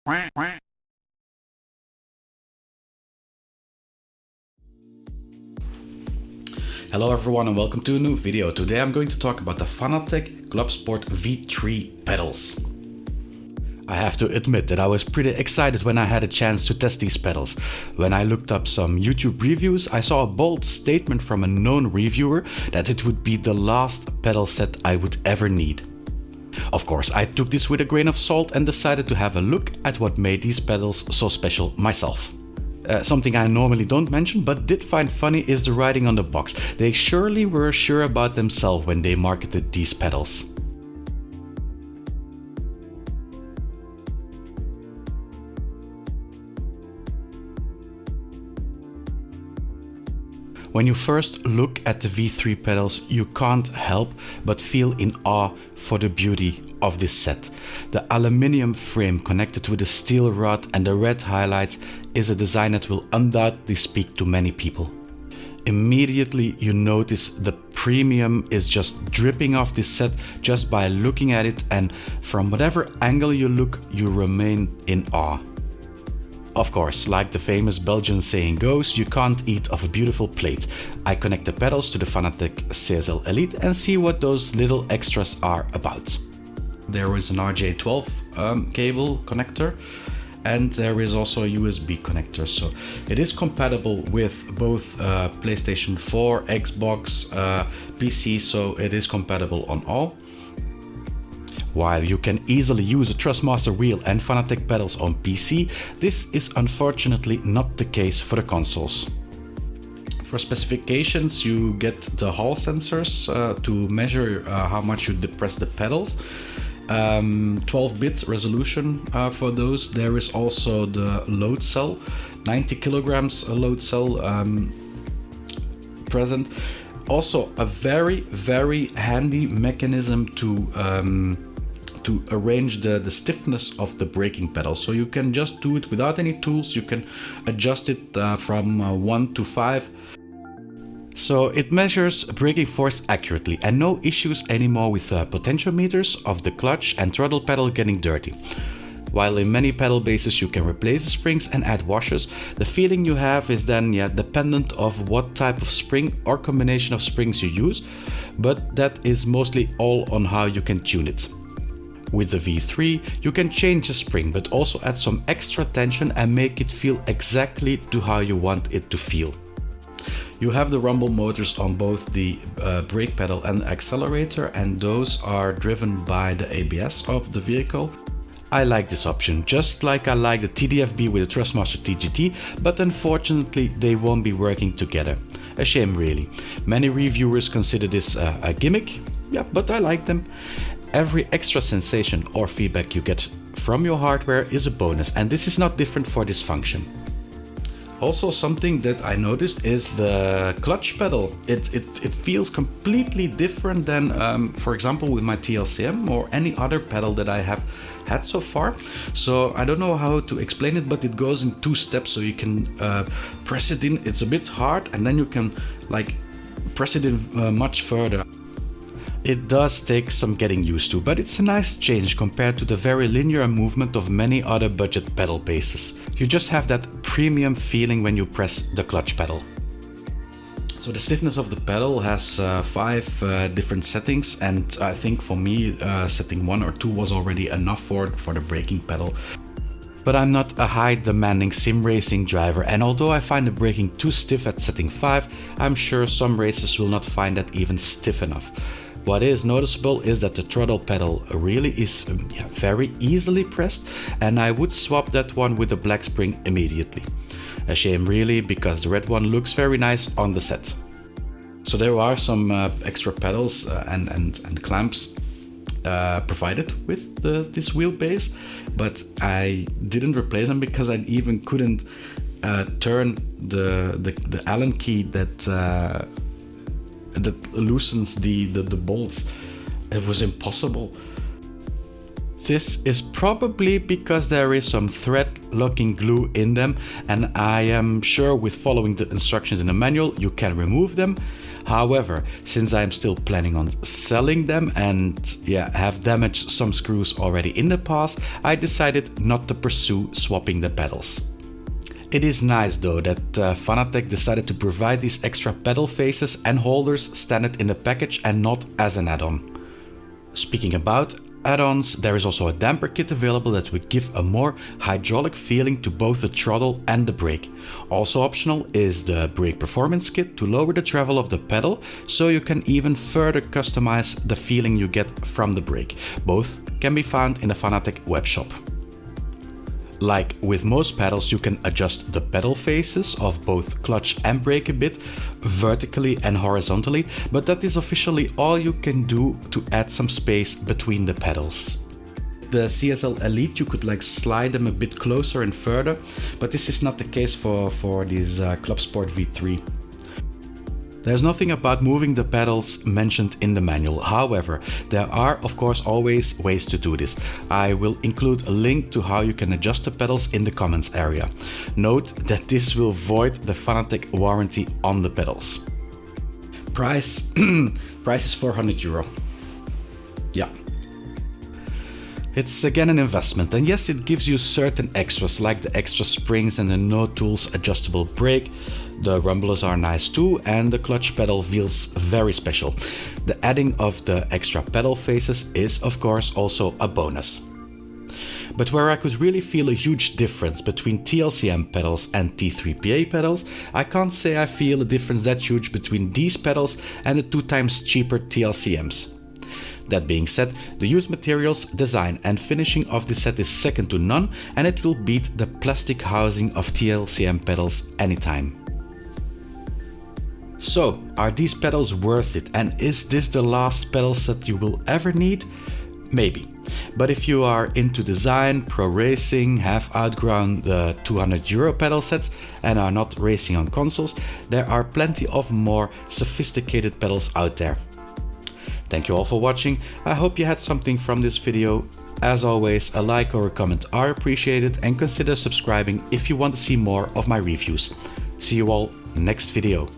Hello everyone and welcome to a new video. Today I'm going to talk about the Fanatec Clubsport V3 pedals. I have to admit that I was pretty excited when I had a chance to test these pedals. When I looked up some YouTube reviews, I saw a bold statement from a known reviewer that it would be the last pedal set I would ever need. Of course, I took this with a grain of salt and decided to have a look at what made these pedals so special myself. Something I normally don't mention but did find funny is the writing on the box. They surely were sure about themselves when they marketed these pedals. When you first look at the V3 pedals, you can't help but feel in awe for the beauty of this set. The aluminium frame connected with a steel rod and the red highlights is a design that will undoubtedly speak to many people. Immediately you notice the premium is just dripping off this set just by looking at it, and from whatever angle you look, you remain in awe. Of course, like the famous Belgian saying goes, you can't eat off a beautiful plate. I connect the pedals to the Fanatec CSL Elite and see what those little extras are about. There is an RJ12 cable connector, and there is also a USB connector, so it is compatible with both PlayStation 4, Xbox, PC, so it is compatible on all. While you can easily use a Thrustmaster wheel and Fanatec pedals on PC, this is unfortunately not the case for the consoles. For specifications, you get the Hall sensors to measure how much you depress the pedals. 12-bit resolution for those. There is also the load cell, 90 kilograms load cell present. Also a very handy mechanism to arrange the stiffness of the braking pedal. So you can just do it without any tools. You can adjust it from 1 to 5. So it measures braking force accurately, and no issues anymore with potentiometers of the clutch and throttle pedal getting dirty. While in many pedal bases you can replace the springs and add washers, the feeling you have is then dependent of what type of spring or combination of springs you use, but that is mostly all on how you can tune it. With the V3, you can change the spring but also add some extra tension and make it feel exactly to how you want it to feel. You have the rumble motors on both the brake pedal and accelerator, and those are driven by the ABS of the vehicle. I like this option, just like I like the TDFB with the Thrustmaster TGT, but unfortunately they won't be working together. A shame really. Many reviewers consider this a gimmick, but I like them. Every extra sensation or feedback you get from your hardware is a bonus, and this is not different for this function. Also, something that I noticed is the clutch pedal. It feels completely different than, for example, with my TLCM or any other pedal that I have had so far. So I don't know how to explain it, but it goes in 2 steps. So you can press it in, it's a bit hard, and then you can press it in much further. It does take some getting used to, but it's a nice change compared to the very linear movement of many other budget pedal bases. You just have that premium feeling when you press the clutch pedal. So the stiffness of the pedal has 5 different settings, and I think for me setting 1 or 2 was already enough for the braking pedal. But I'm not a high demanding sim racing driver, and although I find the braking too stiff at setting 5, I'm sure some racers will not find that even stiff enough. What is noticeable is that the throttle pedal really is very easily pressed, and I would swap that one with the black spring immediately. A shame really, because the red one looks very nice on the set. So there are some extra pedals and clamps provided with this wheelbase, but I didn't replace them because I even couldn't turn the Allen key that loosens the bolts. It was impossible. This is probably because there is some thread locking glue in them, and I am sure with following the instructions in the manual you can remove them. However, since I'm still planning on selling them and have damaged some screws already in the past, I decided not to pursue swapping the pedals. It is nice though that Fanatec decided to provide these extra pedal faces and holders standard in the package and not as an add-on. Speaking about add-ons, there is also a damper kit available that would give a more hydraulic feeling to both the throttle and the brake. Also optional is the brake performance kit to lower the travel of the pedal, so you can even further customize the feeling you get from the brake. Both can be found in the Fanatec webshop. Like with most pedals, you can adjust the pedal faces of both clutch and brake a bit, vertically and horizontally, but that is officially all you can do to add some space between the pedals. The CSL Elite, you could like slide them a bit closer and further, but this is not the case for this Clubsport V3. There's nothing about moving the pedals mentioned in the manual. However, there are of course always ways to do this. I will include a link to how you can adjust the pedals in the comments area. Note that this will void the Fanatec warranty on the pedals. Price is €400. Yeah. It's again an investment, and yes, it gives you certain extras like the extra springs and the no tools adjustable brake. The rumblers are nice too, and the clutch pedal feels very special. The adding of the extra pedal faces is of course also a bonus. But where I could really feel a huge difference between TLCM pedals and T3PA pedals, I can't say I feel a difference that huge between these pedals and the 2 times cheaper TLCMs. That being said, the used materials, design and finishing of this set is second to none, and it will beat the plastic housing of TLCM pedals anytime. So, are these pedals worth it, and is this the last pedal set you will ever need? Maybe. But if you are into design, pro racing, have outgrown the €200 pedal sets and are not racing on consoles, there are plenty of more sophisticated pedals out there. Thank you all for watching. I hope you had something from this video. As always, a like or a comment are appreciated, and consider subscribing if you want to see more of my reviews. See you all next video.